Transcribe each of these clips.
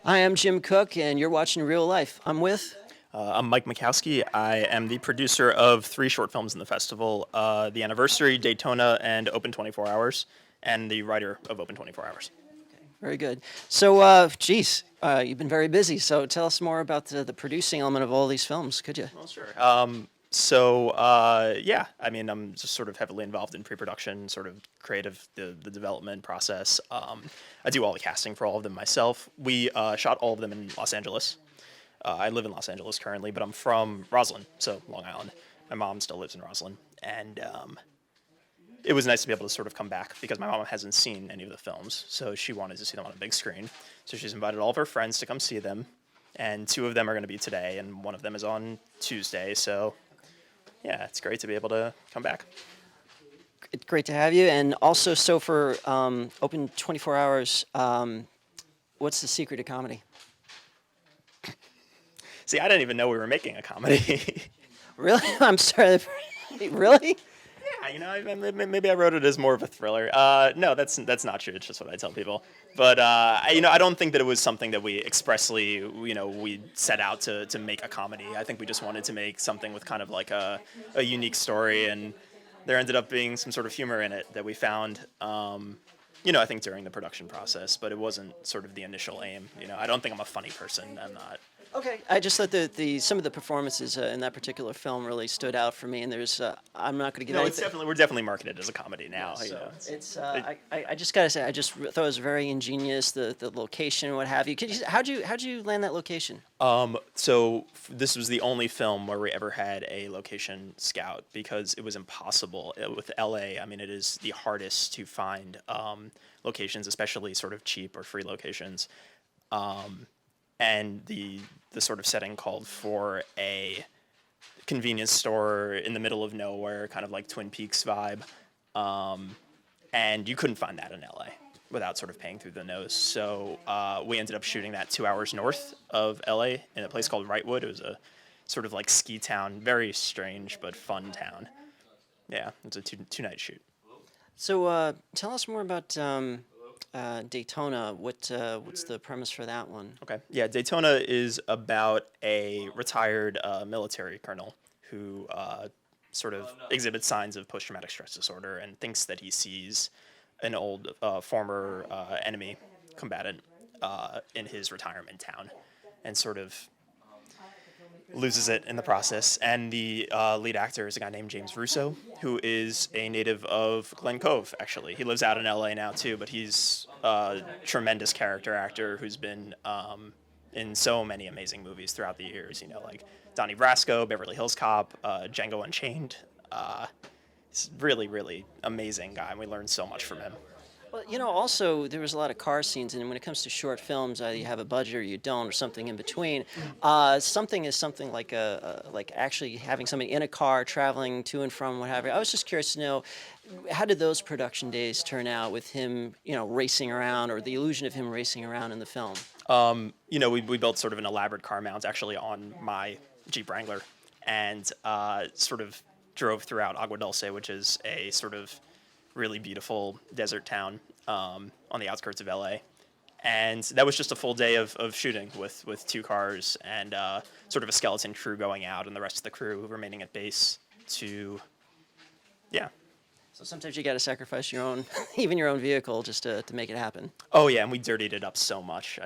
Hi, I'm Jim Cook, and you're watching Reel-LIIFE. I'm with. I'm Mike Makowsky. I am the producer of three short films in the festival: The Anniversary, Daytona, and Open 24 Hours, and the writer of Open 24 Hours. Very good. So, geez, you've been very busy. So, tell us more about the producing element of all these films, could you? Well, sure. Yeah, I mean, I'm just sort of heavily involved in pre-production, sort of creative, the development process. I do all the casting for all of them myself. We shot all of them in Los Angeles. I live in Los Angeles currently, but I'm from Roslyn, so Long Island. My mom still lives in Roslyn, and it was nice to be able to sort of come back because my mom hasn't seen any of the films, so she wanted to see them on a big screen. So she's invited all of her friends to come see them, and two of them are going to be today, and one of them is on Tuesday. So yeah, it's great to be able to come back. It's great to have you. And also, so for Open 24 Hours, what's the secret to comedy? See, I didn't even know we were making a comedy. Really? I'm sorry. Really? Maybe I wrote it as more of a thriller. No, that's not true. It's just what I tell people. But I don't think that it was something that we expressly, we set out to make a comedy. I think we just wanted to make something with kind of like a unique story, and there ended up being some sort of humor in it that we found. I think during the production process, but it wasn't sort of the initial aim. I don't think I'm a funny person. I'm not. Okay. I just thought the some of the performances in that particular film really stood out for me, and there's I'm not going to give No, anything. we're definitely marketed as a comedy now. It's I just gotta say I just thought it was very ingenious, the location, what have you. How'd you land that location? This was the only film where we ever had a location scout because it was impossible with LA. I mean, it is the hardest to find locations, especially sort of cheap or free locations. And the sort of setting called for a convenience store in the middle of nowhere, kind of like Twin Peaks vibe. And you couldn't find that in LA without sort of paying through the nose. So we ended up shooting that 2 hours north of LA in a place called Wrightwood. It was a sort of like ski town, very strange but fun town. Yeah, it was a two night shoot. So tell us more about Daytona. What's the premise for that one? Okay. Yeah, Daytona is about a retired military colonel who sort of exhibits signs of post traumatic stress disorder and thinks that he sees an old former enemy combatant in his retirement town and sort of loses it in the process. And the lead actor is a guy named James Russo, who is a native of Glen Cove, actually. He lives out in LA now, too, but he's a tremendous character actor who's been in so many amazing movies throughout the years, like Donnie Brasco, Beverly Hills Cop, Django Unchained. He's really, really amazing guy, and we learned so much from him. Well, also there was a lot of car scenes, and when it comes to short films, either you have a budget or you don't, or something in between. Something is something like like actually having somebody in a car traveling to and from what have you. I was just curious to know, how did those production days turn out with him, racing around, or the illusion of him racing around in the film? We built sort of an elaborate car mount actually on my Jeep Wrangler, and sort of drove throughout Agua Dulce, which is a sort of really beautiful desert town on the outskirts of LA. And that was just a full day of shooting with two cars and sort of a skeleton crew going out and the rest of the crew remaining at base to, yeah. So sometimes you got to sacrifice your own, even your own vehicle, just to make it happen. Oh, yeah, and we dirtied it up so much.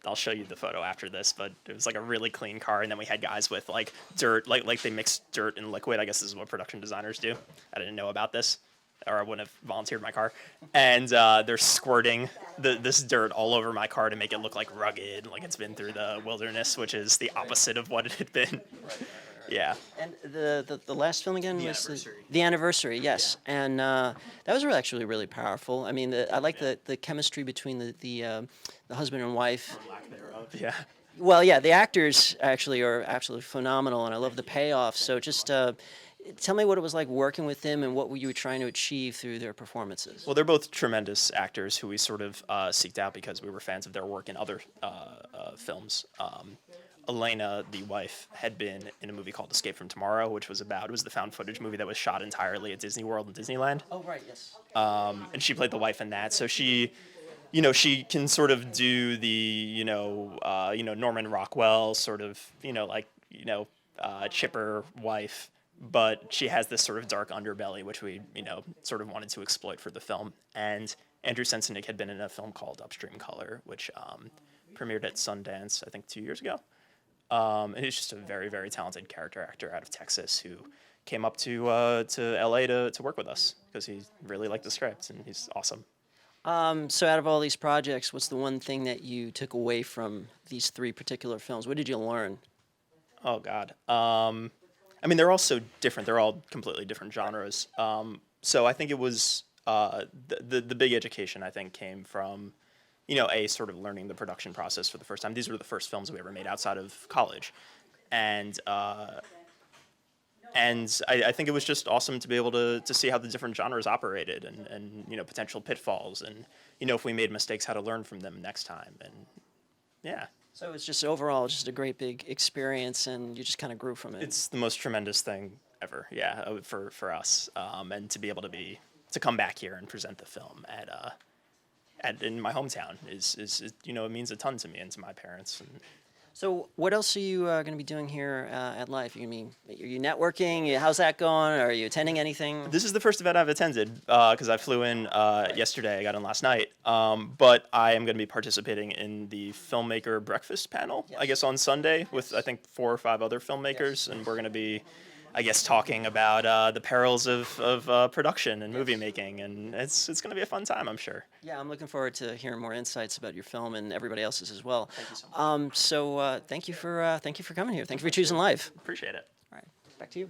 I'll show you the photo after this, but it was like a really clean car, and then we had guys with like dirt, like they mixed dirt and liquid. I guess this is what production designers do. I didn't know about this, or I wouldn't have volunteered my car. And they're squirting this dirt all over my car to make it look like rugged, like it's been through the wilderness, which is the opposite of what it had been. Yeah. And the last film again The was Anniversary. the Anniversary, yes, and that was actually really powerful. I mean, I like the chemistry between the husband and wife. Or lack thereof. Yeah. Well, yeah, the actors actually are absolutely phenomenal, and I love the payoff. So just tell me what it was like working with them, and what you were trying to achieve through their performances. Well, they're both tremendous actors who we sort of seeked out because we were fans of their work in other films. Elena, the wife, had been in a movie called Escape from Tomorrow, which was the found footage movie that was shot entirely at Disney World and Disneyland. Oh, right, yes. And she played the wife in that. So she she can sort of do the Norman Rockwell sort of chipper wife, but she has this sort of dark underbelly, which we sort of wanted to exploit for the film. And Andrew Sensenig had been in a film called Upstream Color, which premiered at Sundance, I think, 2 years ago. And he's just a very, very talented character actor out of Texas who came up to LA to work with us because he really liked the script and he's awesome. So out of all these projects, what's the one thing that you took away from these three particular films? What did you learn? Oh God. I mean, they're all so different. They're all completely different genres. So I think it was the big education. I think came from, sort of learning the production process for the first time. These were the first films we ever made outside of college, and I think it was just awesome to be able to see how the different genres operated and potential pitfalls and if we made mistakes, how to learn from them next time. And yeah. So it's just overall just a great big experience, and you just kind of grew from it. It's the most tremendous thing ever, yeah, for us, and to be able to come back here and present the film in my hometown is it means a ton to me and to my parents. And So what else are you going to be doing here at Life? Are you networking? How's that going? Are you attending anything? this is the first event I've attended because I flew in yesterday. I got in last night, but I am going to be participating in the filmmaker breakfast panel. Yes. I guess on Sunday with I think 4 or 5 other filmmakers, and we're going to be, I guess, talking about the perils of production and movie making, and it's going to be a fun time, I'm sure. Yeah, I'm looking forward to hearing more insights about your film and everybody else's as well. Thank you so much. Thank you for coming here. Thank you for choosing Life. Appreciate it. All right, back to you.